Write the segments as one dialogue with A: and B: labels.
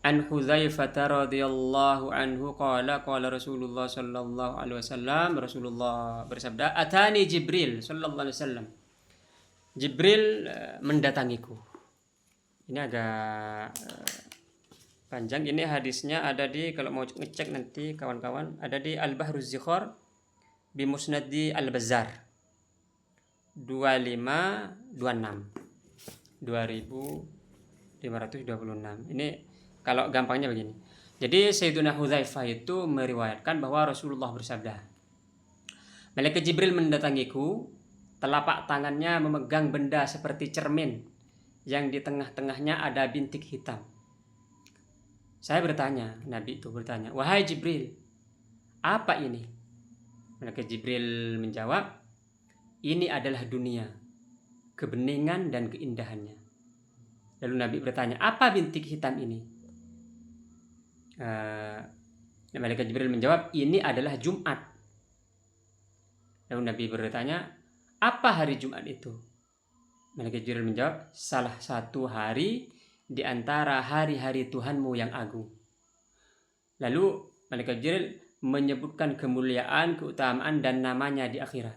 A: An Hudzaifah radhiyallahu anhu qala Rasulullah sallallahu alaihi wasallam, Rasulullah bersabda, atani Jibril sallallahu alaihi wasallam. Jibril mendatangiku. Ini agak panjang. Ini hadisnya ada di, kalau mau ngecek nanti kawan-kawan, ada di Al-Bahruz Zikhar bi Musnadi Al-Bazzar 2526 2526. Ini kalau gampangnya begini. Jadi Sayyiduna Hudzaifah itu meriwayatkan bahwa Rasulullah bersabda, Malaikat Jibril mendatangiku, telapak tangannya memegang benda seperti cermin yang di tengah-tengahnya ada bintik hitam. Saya bertanya, Nabi itu bertanya, wahai Jibril, apa ini? Malaikat Jibril menjawab, ini adalah dunia, kebeningan dan keindahannya. Lalu Nabi bertanya, apa bintik hitam ini? Malaikat Jibril menjawab, ini adalah Jumat. Lalu Nabi bertanya, apa hari Jumat itu? Malaikat Jibril menjawab, salah satu hari di antara hari-hari Tuhanmu yang agung. Lalu Malaikat Jibril menyebutkan kemuliaan, keutamaan dan namanya di akhirat.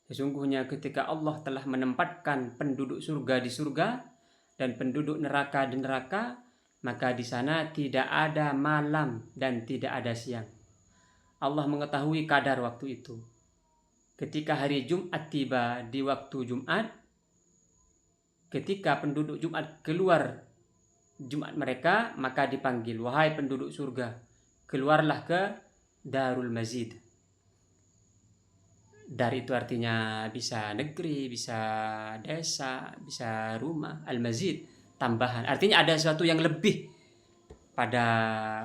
A: Sesungguhnya ketika Allah telah menempatkan penduduk surga di surga dan penduduk neraka di neraka, maka di sana tidak ada malam dan tidak ada siang. Allah mengetahui kadar waktu itu. Ketika hari Jumat tiba di waktu Jumat, ketika penduduk Jumat keluar Jumat mereka, maka dipanggil, wahai penduduk surga, keluarlah ke Darul Mazid. Dari itu artinya bisa negeri, bisa desa, bisa rumah. Al-Mazid, tambahan. Artinya ada sesuatu yang lebih pada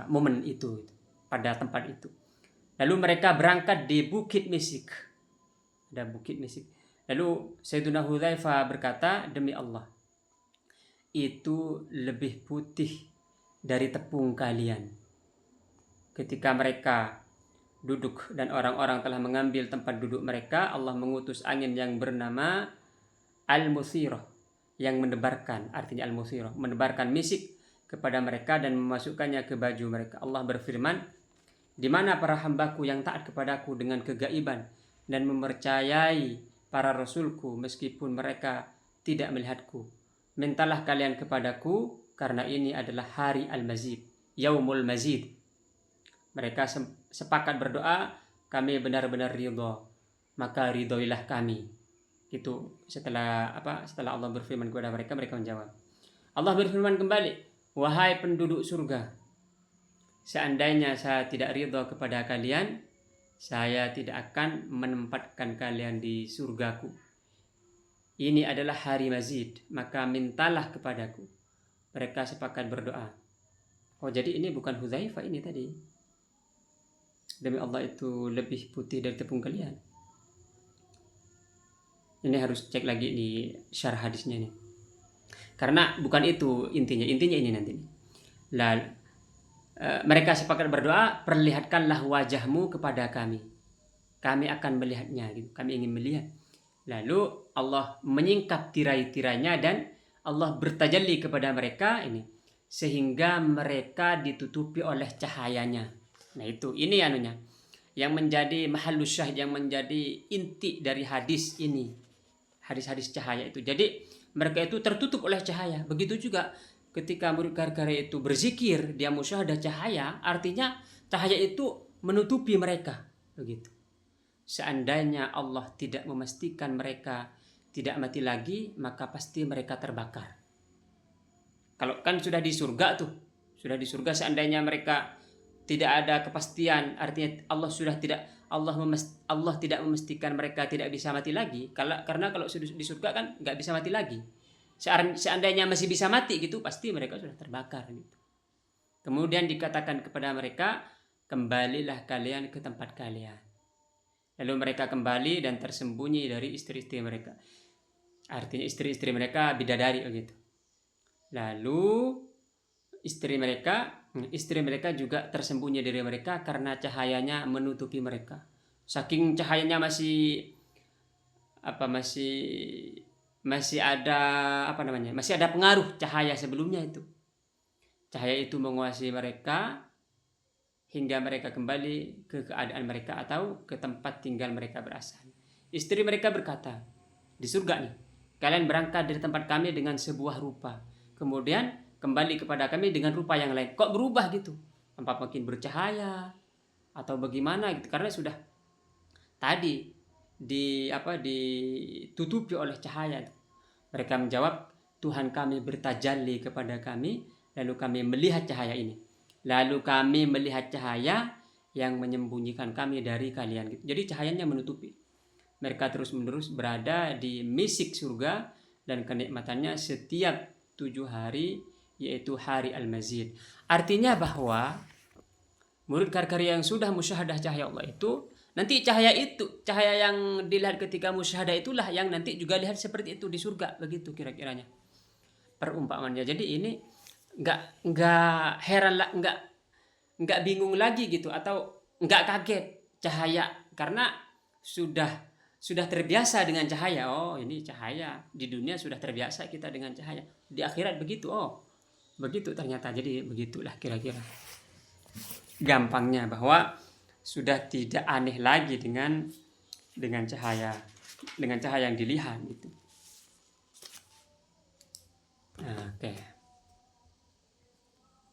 A: momen itu, pada tempat itu. Lalu mereka berangkat di Bukit Misik. Ada Bukit Misik. Lalu Sayyiduna Hudzaifah berkata, demi Allah, itu lebih putih dari tepung kalian. Ketika mereka duduk dan orang-orang telah mengambil tempat duduk mereka, Allah mengutus angin yang bernama Al-Muthirah, yang menebarkan, artinya Al-Muthirah, menebarkan misik kepada mereka dan memasukkannya ke baju mereka. Allah berfirman, di mana para hambaku yang taat kepadaku dengan kegaiban dan mempercayai para rasulku meskipun mereka tidak melihatku. Mintalah kalian kepadaku karena ini adalah hari Al-Mazid, Yaumul Mazid. Mereka sepakat berdoa, kami benar-benar ridho, maka ridhoilah kami. Itu setelah Allah berfirman kepada mereka, mereka menjawab. Allah berfirman kembali, wahai penduduk surga, seandainya saya tidak ridho kepada kalian, saya tidak akan menempatkan kalian di surgaku. Ini adalah hari Mazid, maka mintalah kepadaku. Mereka sepakat berdoa. Oh, jadi ini bukan Hudzaifah ini tadi. Demi Allah itu lebih putih dari tepung kalian. Ini harus cek lagi di syarah hadisnya nih. Karena bukan itu intinya. Intinya ini nanti. Lalu mereka sepakat berdoa, perlihatkanlah wajahmu kepada kami. Kami akan melihatnya. Gitu. Kami ingin melihat. Lalu Allah menyingkap tirai-tirainya dan Allah bertajalli kepada mereka ini. Sehingga mereka ditutupi oleh cahayanya. Nah itu, ini anunya. Yang menjadi mahallus syahid, yang menjadi inti dari hadis ini. Hadis-hadis cahaya itu. Jadi mereka itu tertutup oleh cahaya. Begitu juga ketika murid gara-gara itu berzikir, dia musyahadah cahaya, artinya cahaya itu menutupi mereka. Begitu. Seandainya Allah tidak memastikan mereka tidak mati lagi, maka pasti mereka terbakar. Kalau kan sudah di surga tuh. Sudah di surga, seandainya mereka tidak ada kepastian, artinya Allah tidak memastikan mereka tidak bisa mati lagi. Karena kalau sudah di surga kan nggak bisa mati lagi. Seandainya masih bisa mati gitu, pasti mereka sudah terbakar gitu. Kemudian dikatakan kepada mereka, kembalilah kalian ke tempat kalian. Lalu mereka kembali dan tersembunyi dari istri-istri mereka. Artinya istri-istri mereka bidadari begitu. Lalu istri mereka juga tersembunyi dari mereka karena cahayanya menutupi mereka. Saking cahayanya masih masih ada masih ada pengaruh cahaya sebelumnya itu. Cahaya itu menguasai mereka hingga mereka kembali ke keadaan mereka atau ke tempat tinggal mereka berasal. Istri mereka berkata, di surga nih, kalian berangkat dari tempat kami dengan sebuah rupa, kemudian kembali kepada kami dengan rupa yang lain. Kok berubah gitu? Apa makin bercahaya atau bagaimana gitu? Karena sudah tadi ditutupi oleh cahaya. Mereka menjawab, Tuhan kami bertajalli kepada kami, lalu kami melihat cahaya ini. Lalu kami melihat cahaya yang menyembunyikan kami dari kalian. Jadi cahayanya menutupi. Mereka terus-menerus berada di misik surga dan kenikmatannya setiap 7 hari, yaitu hari Al-Mazid. Artinya bahwa murid karya yang sudah musyahadah cahaya Allah itu, nanti cahaya yang dilihat ketika musyahadah itulah yang nanti juga lihat seperti itu di surga, begitu kira-kiranya perumpamannya. Jadi ini nggak heran lah, nggak bingung lagi gitu, atau nggak kaget cahaya, karena sudah terbiasa dengan cahaya. Oh, ini cahaya di dunia sudah terbiasa kita dengan cahaya, di akhirat begitu. Oh, begitu ternyata. Jadi begitulah kira-kira gampangnya, bahwa sudah tidak aneh lagi dengan cahaya yang dilihat gitu. Oke.